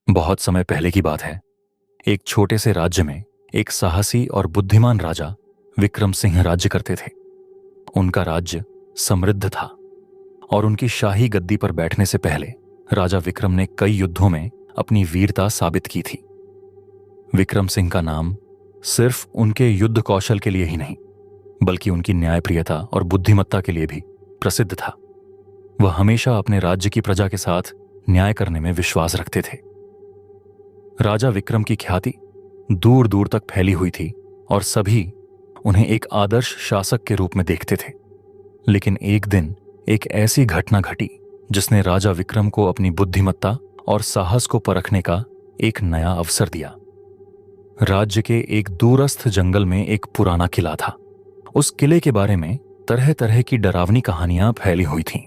बहुत समय पहले की बात है। एक छोटे से राज्य में एक साहसी और बुद्धिमान राजा विक्रम सिंह राज्य करते थे। उनका राज्य समृद्ध था और उनकी शाही गद्दी पर बैठने से पहले राजा विक्रम ने कई युद्धों में अपनी वीरता साबित की थी। विक्रम सिंह का नाम सिर्फ उनके युद्ध कौशल के लिए ही नहीं, बल्कि उनकी न्यायप्रियता और बुद्धिमत्ता के लिए भी प्रसिद्ध था। वह हमेशा अपने राज्य की प्रजा के साथ न्याय करने में विश्वास रखते थे। राजा विक्रम की ख्याति दूर दूर तक फैली हुई थी और सभी उन्हें एक आदर्श शासक के रूप में देखते थे। लेकिन एक दिन एक ऐसी घटना घटी जिसने राजा विक्रम को अपनी बुद्धिमत्ता और साहस को परखने का एक नया अवसर दिया। राज्य के एक दूरस्थ जंगल में एक पुराना किला था। उस किले के बारे में तरह तरह की डरावनी कहानियां फैली हुई थीं।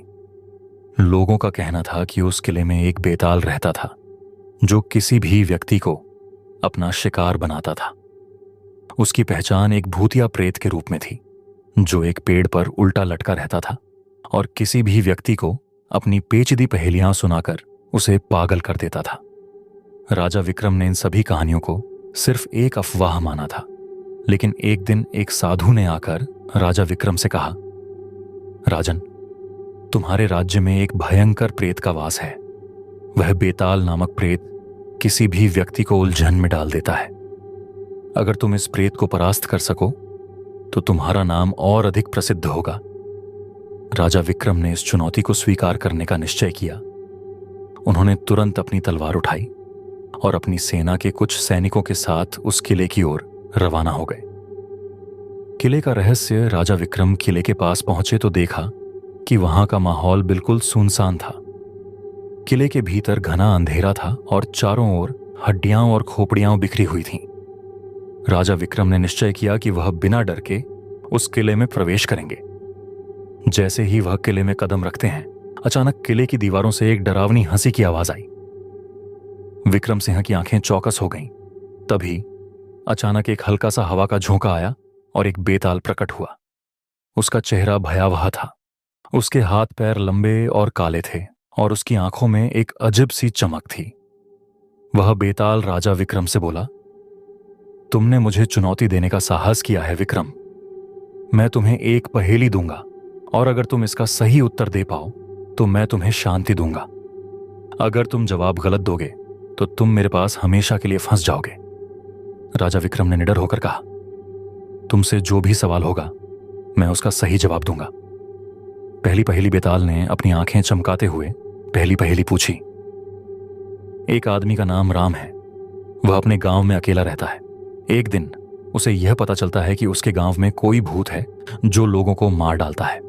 लोगों का कहना था कि उस किले में एक बेताल रहता था जो किसी भी व्यक्ति को अपना शिकार बनाता था। उसकी पहचान एक भूतिया प्रेत के रूप में थी जो एक पेड़ पर उल्टा लटका रहता था और किसी भी व्यक्ति को अपनी पेचीदी पहेलियां सुनाकर उसे पागल कर देता था। राजा विक्रम ने इन सभी कहानियों को सिर्फ एक अफवाह माना था, लेकिन एक दिन एक साधु ने आकर राजा विक्रम से कहा, राजन, तुम्हारे राज्य में एक भयंकर प्रेत का वास है। वह बेताल नामक प्रेत किसी भी व्यक्ति को उलझन में डाल देता है। अगर तुम इस प्रेत को परास्त कर सको तो तुम्हारा नाम और अधिक प्रसिद्ध होगा। राजा विक्रम ने इस चुनौती को स्वीकार करने का निश्चय किया। उन्होंने तुरंत अपनी तलवार उठाई और अपनी सेना के कुछ सैनिकों के साथ उस किले की ओर रवाना हो गए। किले का रहस्य राजा विक्रम किले के पास पहुंचे तो देखा कि वहां का माहौल बिल्कुल सुनसान था। किले के भीतर घना अंधेरा था और चारों ओर हड्डियां और खोपड़ियां बिखरी हुई थीं। राजा विक्रम ने निश्चय किया कि वह बिना डर के उस किले में प्रवेश करेंगे। जैसे ही वह किले में कदम रखते हैं, अचानक किले की दीवारों से एक डरावनी हंसी की आवाज आई। विक्रम सिंह की आंखें चौकस हो गईं। तभी अचानक एक हल्का सा हवा का झोंका आया और एक बेताल प्रकट हुआ। उसका चेहरा भयावह था। उसके हाथ पैर लंबे और काले थे और उसकी आंखों में एक अजब सी चमक थी। वह बेताल राजा विक्रम से बोला, तुमने मुझे चुनौती देने का साहस किया है विक्रम। मैं तुम्हें एक पहेली दूंगा और अगर तुम इसका सही उत्तर दे पाओ तो मैं तुम्हें शांति दूंगा। अगर तुम जवाब गलत दोगे तो तुम मेरे पास हमेशा के लिए फंस जाओगे। राजा विक्रम ने निडर होकर कहा, तुमसे जो भी सवाल होगा मैं उसका सही जवाब दूंगा। पहली पहेली बेताल ने अपनी आंखें चमकाते हुए पहली पहेली पूछी। एक आदमी का नाम राम है। वह अपने गांव में अकेला रहता है। एक दिन उसे यह पता चलता है कि उसके गांव में कोई भूत है जो लोगों को मार डालता है।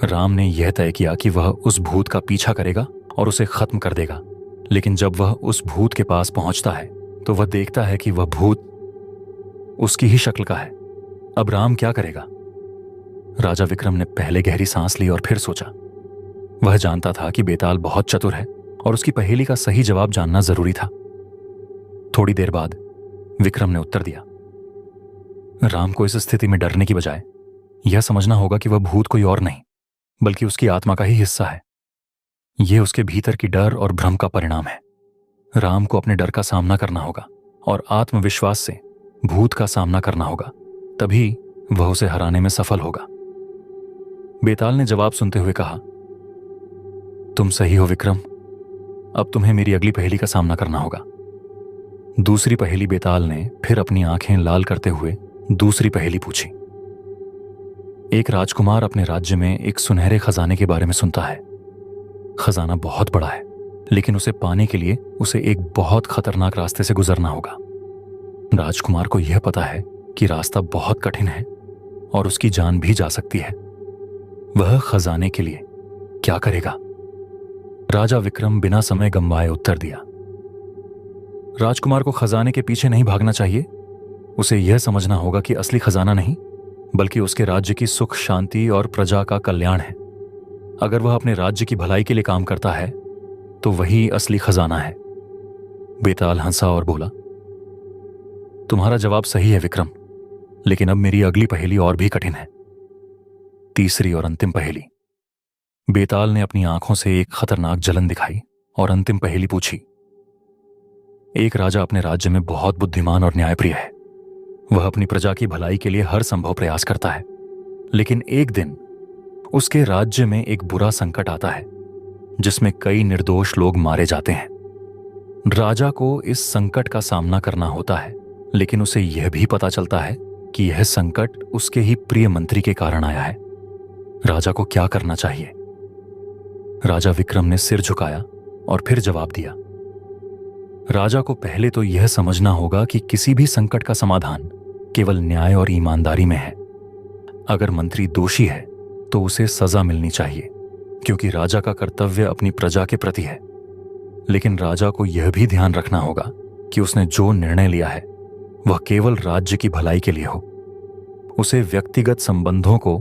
राम ने यह तय किया कि वह उस भूत का पीछा करेगा और उसे खत्म कर देगा। लेकिन जब वह उस भूत के पास पहुंचता है तो वह देखता है कि वह भूत उसकी ही शक्ल का है। अब राम क्या करेगा? राजा विक्रम ने पहले गहरी सांस ली और फिर सोचा। वह जानता था कि बेताल बहुत चतुर है और उसकी पहेली का सही जवाब जानना जरूरी था। थोड़ी देर बाद विक्रम ने उत्तर दिया, राम को इस स्थिति में डरने की बजाय यह समझना होगा कि वह भूत कोई और नहीं बल्कि उसकी आत्मा का ही हिस्सा है। यह उसके भीतर की डर और भ्रम का परिणाम है। राम को अपने डर का सामना करना होगा और आत्मविश्वास से भूत का सामना करना होगा, तभी वह उसे हराने में सफल होगा। बेताल ने जवाब सुनते हुए कहा, तुम सही हो विक्रम। अब तुम्हें मेरी अगली पहेली का सामना करना होगा। दूसरी पहेली बेताल ने फिर अपनी आंखें लाल करते हुए दूसरी पहेली पूछी। एक राजकुमार अपने राज्य में एक सुनहरे खजाने के बारे में सुनता है। खजाना बहुत बड़ा है, लेकिन उसे पाने के लिए उसे एक बहुत खतरनाक रास्ते से गुजरना होगा। राजकुमार को यह पता है कि रास्ता बहुत कठिन है और उसकी जान भी जा सकती है। वह खजाने के लिए क्या करेगा? राजा विक्रम बिना समय गंवाए उत्तर दिया, राजकुमार को खजाने के पीछे नहीं भागना चाहिए। उसे यह समझना होगा कि असली खजाना नहीं बल्कि उसके राज्य की सुख शांति और प्रजा का कल्याण है। अगर वह अपने राज्य की भलाई के लिए काम करता है तो वही असली खजाना है। बेताल हंसा और बोला, तुम्हारा जवाब सही है विक्रम, लेकिन अब मेरी अगली पहेली और भी कठिन है। तीसरी और अंतिम पहेली। बेताल ने अपनी आंखों से एक खतरनाक जलन दिखाई और अंतिम पहेली पूछी। एक राजा अपने राज्य में बहुत बुद्धिमान और न्यायप्रिय है। वह अपनी प्रजा की भलाई के लिए हर संभव प्रयास करता है। लेकिन एक दिन उसके राज्य में एक बुरा संकट आता है जिसमें कई निर्दोष लोग मारे जाते हैं। राजा को इस संकट का सामना करना होता है, लेकिन उसे यह भी पता चलता है कि यह संकट उसके ही प्रिय मंत्री के कारण आया है। राजा को क्या करना चाहिए? राजा विक्रम ने सिर झुकाया और फिर जवाब दिया। राजा को पहले तो यह समझना होगा कि किसी भी संकट का समाधान केवल न्याय और ईमानदारी में है। अगर मंत्री दोषी है तो उसे सजा मिलनी चाहिए, क्योंकि राजा का कर्तव्य अपनी प्रजा के प्रति है। लेकिन राजा को यह भी ध्यान रखना होगा कि उसने जो निर्णय लिया है वह केवल राज्य की भलाई के लिए हो। उसे व्यक्तिगत संबंधों को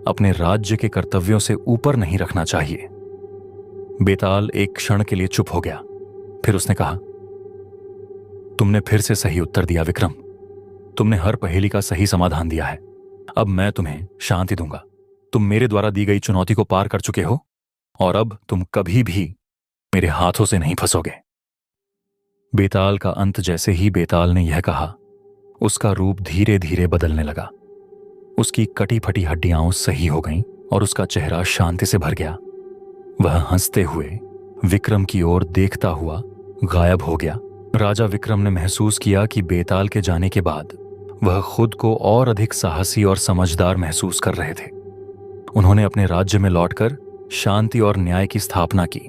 अपने राज्य के कर्तव्यों से ऊपर नहीं रखना चाहिए। बेताल एक क्षण के लिए चुप हो गया। फिर उसने कहा, तुमने फिर से सही उत्तर दिया विक्रम। तुमने हर पहेली का सही समाधान दिया है। अब मैं तुम्हें शांति दूंगा। तुम मेरे द्वारा दी गई चुनौती को पार कर चुके हो और अब तुम कभी भी मेरे हाथों से नहीं फंसोगे। बेताल का अंत जैसे ही बेताल ने यह कहा, उसका रूप धीरे धीरे बदलने लगा। उसकी कटी फटी हड्डियां सही हो गईं और उसका चेहरा शांति से भर गया। वह हंसते हुए विक्रम की ओर देखता हुआ गायब हो गया। राजा विक्रम ने महसूस किया कि बेताल के जाने के बाद वह खुद को और अधिक साहसी और समझदार महसूस कर रहे थे। उन्होंने अपने राज्य में लौटकर शांति और न्याय की स्थापना की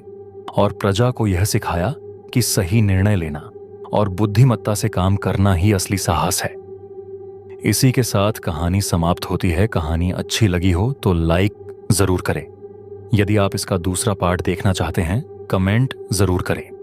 और प्रजा को यह सिखाया कि सही निर्णय लेना और बुद्धिमत्ता से काम करना ही असली साहस है। इसी के साथ कहानी समाप्त होती है। कहानी अच्छी लगी हो तो लाइक जरूर करें। यदि आप इसका दूसरा पार्ट देखना चाहते हैं, कमेंट जरूर करें।